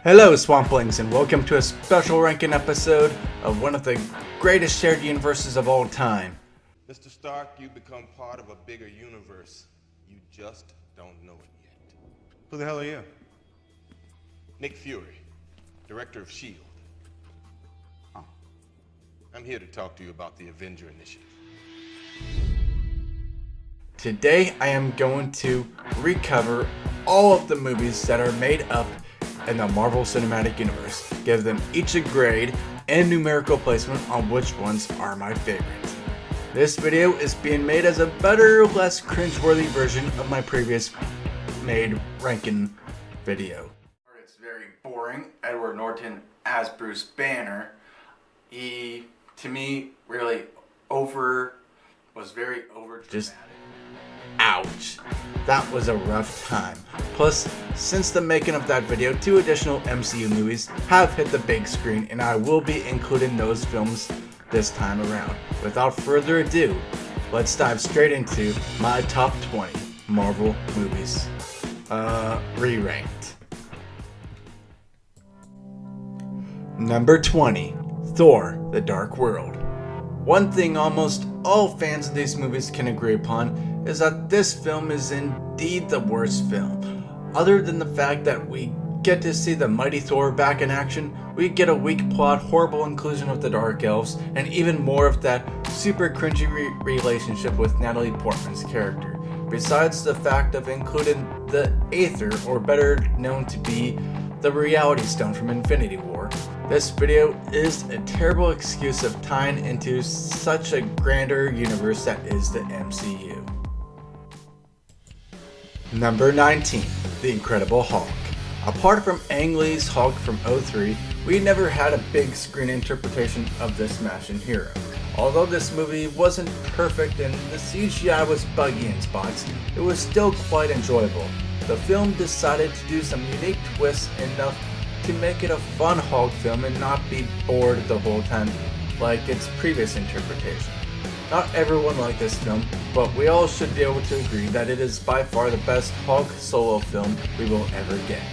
Hello Swamplings, and welcome to a special ranking episode of one of the greatest shared universes of all time. Mr. Stark, you become part of a bigger universe. You just don't know it yet. Who the hell are you? Nick Fury, director of S.H.I.E.L.D. Oh. I'm here to talk to you about the Avenger Initiative. Today I am going to recover all of the movies that are made up in the Marvel Cinematic Universe, give them each a grade and numerical placement on which ones are my favorites. This video is being made as a better, less cringeworthy version of my previous made ranking video. It's very boring. Edward Norton as Bruce Banner. He, to me, really was very over dramatic. Ouch. That was a rough time. Plus, since the making of that video, 2 additional MCU movies have hit the big screen, and I will be including those films this time around. Without further ado, let's dive straight into my top 20 Marvel movies. Re-ranked. Number 20, Thor: The Dark World. One thing almost all fans of these movies can agree upon is that this film is indeed the worst film. Other than the fact that we get to see the mighty Thor back in action, we get a weak plot, horrible inclusion of the Dark Elves, and even more of that super cringy relationship with Natalie Portman's character. Besides the fact of including the Aether, or better known to be the Reality Stone from Infinity War, this video is a terrible excuse of tying into such a grander universe that is the MCU. Number 19, The Incredible Hulk. Apart from Ang Lee's Hulk from 2003, we never had a big screen interpretation of this smashing hero. Although this movie wasn't perfect and the CGI was buggy in spots, it was still quite enjoyable. The film decided to do some unique twists enough to make it a fun Hulk film and not be bored the whole time like its previous interpretation. Not everyone liked this film, but we all should be able to agree that it is by far the best Hulk solo film we will ever get.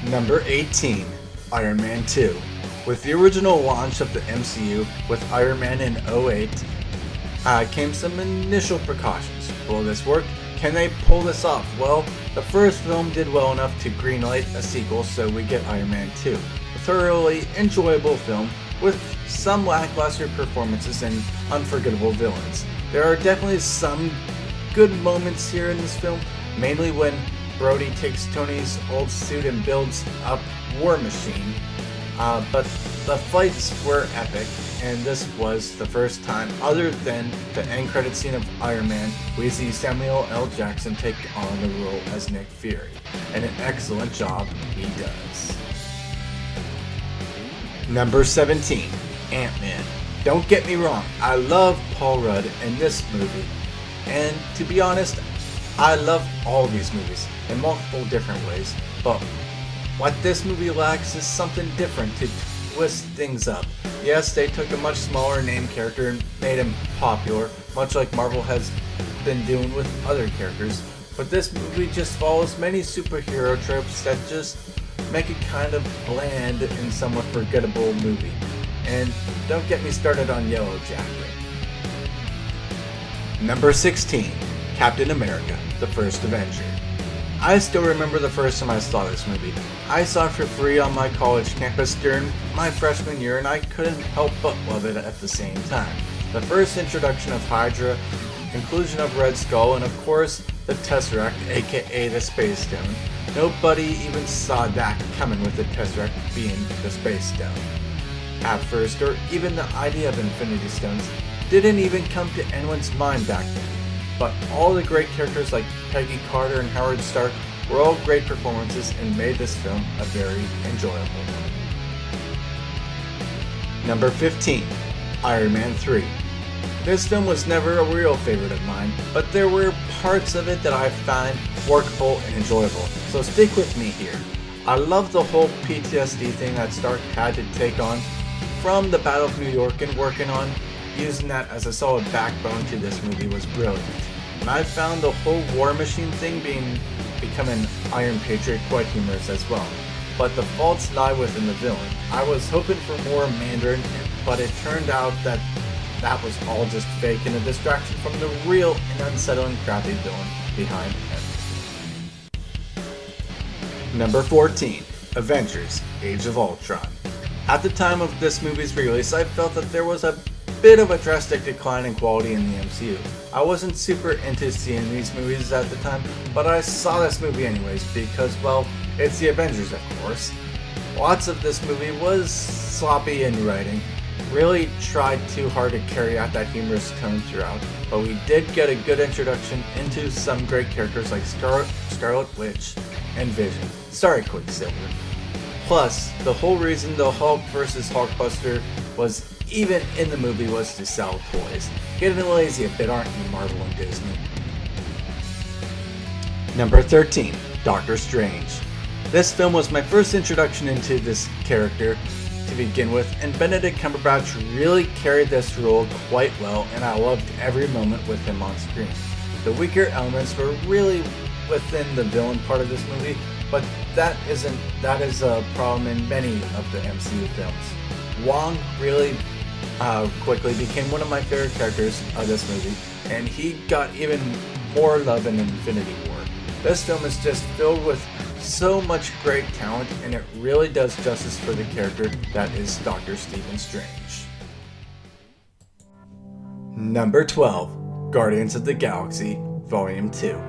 Number 18, Iron Man 2. With the original launch of the MCU with Iron Man in 2008, came some initial precautions. Will this work? Can they pull this off? Well, the first film did well enough to greenlight a sequel, so we get Iron Man 2. A thoroughly enjoyable film with some lackluster performances and unforgettable villains. There are definitely some good moments here in this film, mainly when Brody takes Tony's old suit and builds up War Machine, but the fights were epic, and this was the first time, other than the end credit scene of Iron Man, we see Samuel L. Jackson take on the role as Nick Fury, and an excellent job he does. Number 17, Ant-Man. Don't get me wrong, I love Paul Rudd in this movie, and to be honest, I love all these movies in multiple different ways, but what this movie lacks is something different to twist things up. Yes, they took a much smaller name character and made him popular, much like Marvel has been doing with other characters, but this movie just follows many superhero tropes that just make it kind of bland and somewhat forgettable movie. And don't get me started on Yellow Jacket. Number 16, Captain America: The First Avenger. I still remember the first time I saw this movie. I saw it for free on my college campus during my freshman year, and I couldn't help but love it at the same time. The first introduction of Hydra, inclusion of Red Skull, and of course the Tesseract, aka the Space Stone. Nobody even saw that coming, with the Tesseract being the Space Stone. At first, or even the idea of Infinity Stones didn't even come to anyone's mind back then. But all the great characters like Peggy Carter and Howard Stark were all great performances and made this film a very enjoyable one. Number 15, Iron Man 3. This film was never a real favorite of mine, but there were parts of it that I find workable and enjoyable, so stick with me here. I love the whole PTSD thing that Stark had to take on from the Battle of New York, and working on using that as a solid backbone to this movie was brilliant. and I found the whole War Machine thing becoming Iron Patriot quite humorous as well. But the faults lie within the villain. I was hoping for more Mandarin, but it turned out that was all just fake and a distraction from the real and unsettling crappy villain behind everything. Number 14. Avengers: Age of Ultron. At the time of this movie's release, I felt that there was a bit of a drastic decline in quality in the MCU. I wasn't super into seeing these movies at the time, but I saw this movie anyways because, well, it's the Avengers, of course. Lots of this movie was sloppy in writing, really tried too hard to carry out that humorous tone throughout, but we did get a good introduction into some great characters like Scarlet Witch and Vision. Sorry, Quicksilver. Plus, the whole reason the Hulk vs. Hulkbuster was even in the movie was to sell toys. Getting lazy a bit, aren't you, Marvel and Disney? Number 13. Doctor Strange. This film was my first introduction into this character to begin with, and Benedict Cumberbatch really carried this role quite well, and I loved every moment with him on screen. The weaker elements were really within the villain part of this movie, but that is a problem in many of the MCU films. Wong really quickly became one of my favorite characters of this movie, and he got even more love in Infinity War. This film is just filled with so much great talent, and it really does justice for the character that is Dr. Stephen Strange. Number 12. Guardians of the Galaxy Volume 2.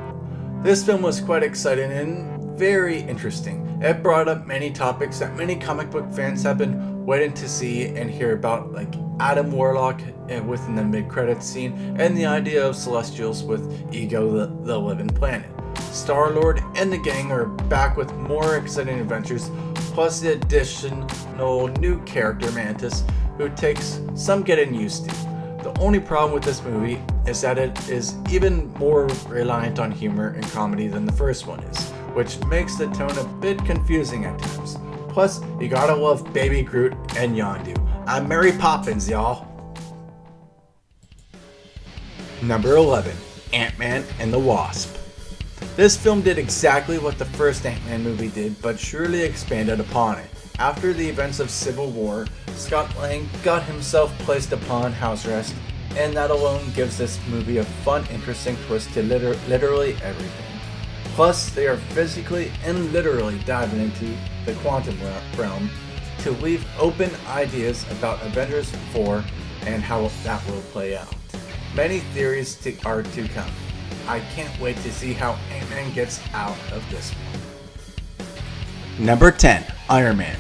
This film was quite exciting and very interesting. It brought up many topics that many comic book fans have been waiting to see and hear about, like Adam Warlock within the mid-credits scene, and the idea of Celestials with Ego the Living Planet. Star-Lord and the gang are back with more exciting adventures, plus the additional new character Mantis, who takes some getting used to. The only problem with this movie is that it is even more reliant on humor and comedy than the first one is, which makes the tone a bit confusing at times. Plus, you gotta love Baby Groot and Yondu. I'm Mary Poppins, y'all. Number 11. Ant-Man and the Wasp. This film did exactly what the first Ant-Man movie did, but surely expanded upon it. After the events of Civil War, Scott Lang got himself placed upon house arrest, and that alone gives this movie a fun, interesting twist to literally everything. Plus, they are physically and literally diving into the quantum realm to leave open ideas about Avengers 4 and how that will play out. Many theories are to come. I can't wait to see how Ant-Man gets out of this one. Number 10. Iron Man.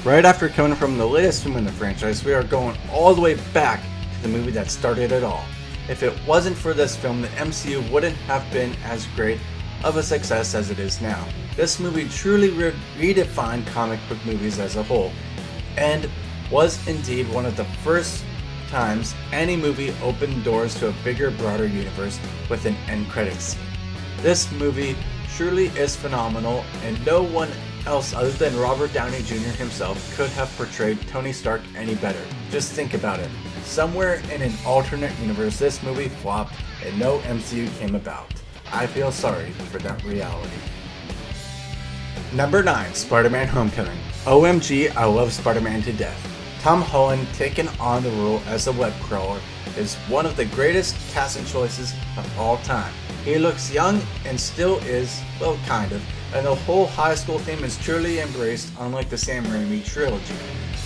Right after coming from the latest film in the franchise, we are going all the way back to the movie that started it all. If it wasn't for this film, the MCU wouldn't have been as great of a success as it is now. This movie truly redefined comic book movies as a whole, and was indeed one of the first times any movie opened doors to a bigger, broader universe with an end credits scene. This movie truly is phenomenal, and no one else other than Robert Downey Jr. himself could have portrayed Tony Stark any better. Just think about it. Somewhere in an alternate universe, this movie flopped and no MCU came about. I feel sorry for that reality. Number 9. Spider-Man Homecoming. OMG, I love Spider-Man to death. Tom Holland taking on the role as a web crawler is one of the greatest casting choices of all time. He looks young and still is, well, kind of, and the whole high school theme is truly embraced, unlike the Sam Raimi trilogy.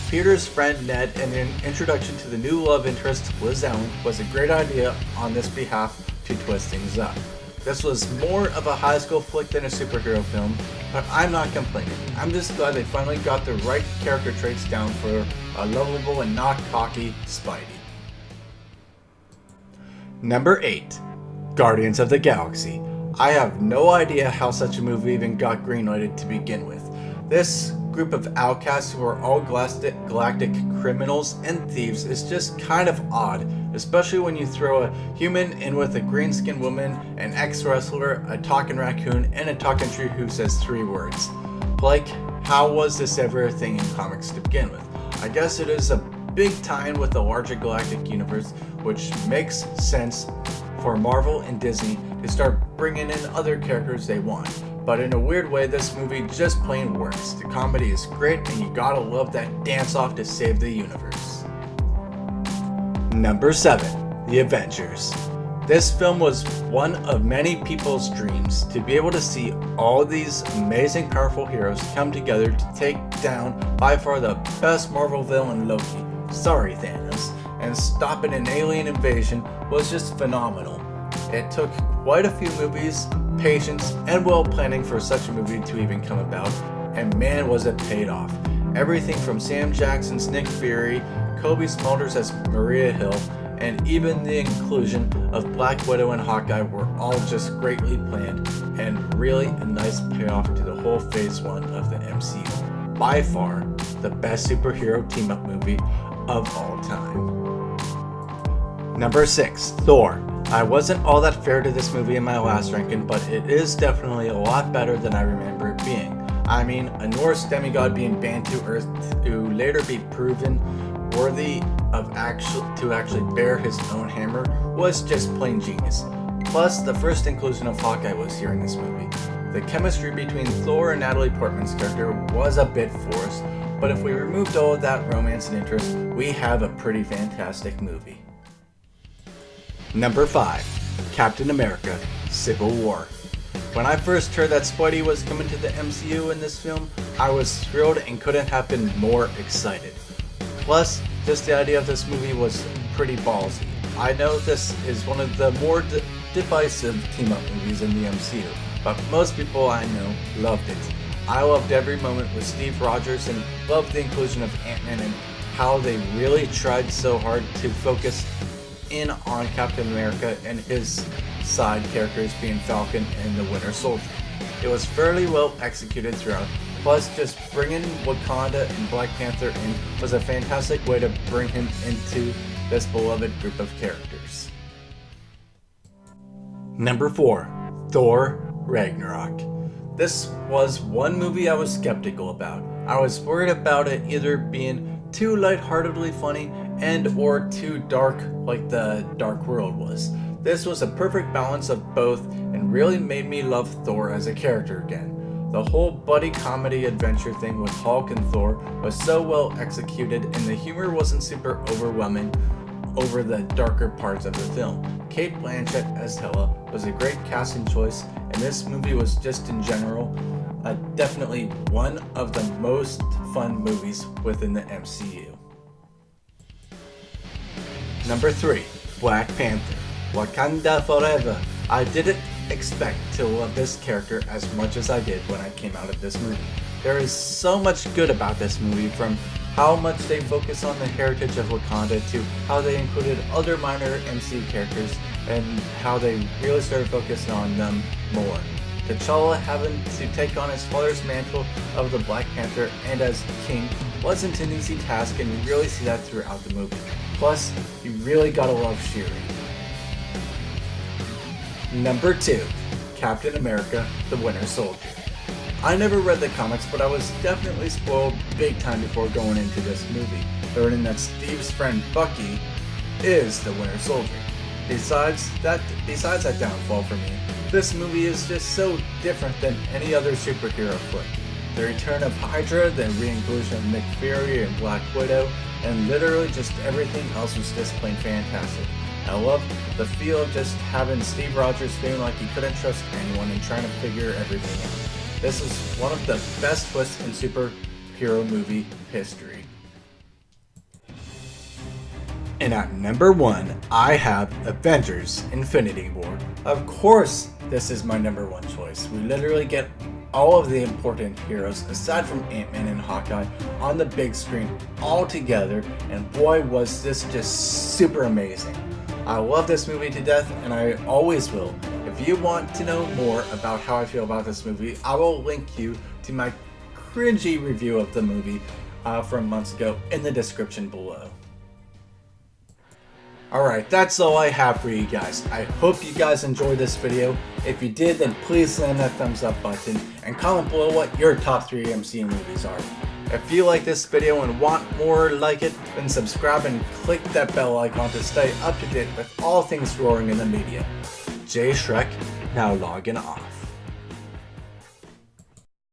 Peter's friend Ned and an introduction to the new love interest Liz Allen was a great idea on this behalf to twist things up. This was more of a high school flick than a superhero film, but I'm not complaining. I'm just glad they finally got the right character traits down for a lovable and not cocky Spidey. Number 8. Guardians of the Galaxy. I have no idea how such a movie even got greenlighted to begin with. This group of outcasts who are all galactic criminals and thieves is just kind of odd, especially when you throw a human in with a green-skinned woman, an ex-wrestler, a talking raccoon, and a talking tree who says 3 words. Like, how was this ever a thing in comics to begin with? I guess it is a big tie-in with the larger galactic universe, which makes sense for Marvel and Disney to start bringing in other characters they want. But in a weird way, this movie just plain works. The comedy is great and you gotta love that dance off to save the universe. Number 7. The Avengers. This film was one of many people's dreams to be able to see all these amazing powerful heroes come together to take down by far the best Marvel villain, Loki. Sorry Thanos. And stopping an alien invasion was just phenomenal. It took quite a few movies, patience, and well planning for such a movie to even come about, and man was it paid off. Everything from Sam Jackson's Nick Fury, Kobe Smulders as Maria Hill, and even the inclusion of Black Widow and Hawkeye were all just greatly planned and really a nice payoff to the whole phase 1 of the MCU. By far, the best superhero team-up movie of all time. Number 6. Thor. I wasn't all that fair to this movie in my last ranking, but it is definitely a lot better than I remember it being. I mean, a Norse demigod being banned to Earth to later be proven worthy of actually bear his own hammer was just plain genius. Plus, the first inclusion of Hawkeye was here in this movie. The chemistry between Thor and Natalie Portman's character was a bit forced, but if we removed all of that romance and interest, we have a pretty fantastic movie. Number 5. Captain America: Civil War. When I first heard that Spidey was coming to the MCU in this film, I was thrilled and couldn't have been more excited. Plus, just the idea of this movie was pretty ballsy. I know this is one of the more divisive team-up movies in the MCU, but most people I know loved it. I loved every moment with Steve Rogers and loved the inclusion of Ant-Man and how they really tried so hard to focus in on Captain America and his side characters being Falcon and the Winter Soldier. It was fairly well executed throughout, plus just bringing Wakanda and Black Panther in was a fantastic way to bring him into this beloved group of characters. Number 4. Thor: Ragnarok. This was one movie I was skeptical about. I was worried about it either being too lightheartedly funny and or too dark like the Dark World was. This was a perfect balance of both and really made me love Thor as a character again. The whole buddy comedy adventure thing with Hulk and Thor was so well executed and the humor wasn't super overwhelming over the darker parts of the film. Cate Blanchett as Hela was a great casting choice, and this movie was just in general definitely one of the most fun movies within the MCU. Number 3. Black Panther: Wakanda Forever. I didn't expect to love this character as much as I did when I came out of this movie. There is so much good about this movie, from how much they focus on the heritage of Wakanda to how they included other minor MCU characters and how they really started focusing on them more. T'Challa having to take on his father's mantle of the Black Panther and as king wasn't an easy task, and you really see that throughout the movie. Plus, you really gotta love Shuri. Number 2. Captain America: The Winter Soldier. I never read the comics, but I was definitely spoiled big time before going into this movie, learning that Steve's friend Bucky is the Winter Soldier. Besides that downfall for me, this movie is just so different than any other superhero flick. The return of Hydra, the re-inclusion of Nick Fury and Black Widow, and literally just everything else was just plain fantastic. I love the feel of just having Steve Rogers feeling like he couldn't trust anyone and trying to figure everything out. This is one of the best twists in superhero movie history. And at number 1, I have Avengers: Infinity War. Of course, this is my number 1 choice. We literally get all of the important heroes, aside from Ant-Man and Hawkeye, on the big screen all together, and boy was this just super amazing. I love this movie to death, and I always will. If you want to know more about how I feel about this movie, I will link you to my cringy review of the movie from months ago in the description below. Alright, that's all I have for you guys. I hope you guys enjoyed this video. If you did, then please slam that thumbs up button and comment below what your top 3 MCU movies are. If you like this video and want more like it, then subscribe and click that bell icon to stay up to date with all things roaring in the media. Jay Shrek, now logging off.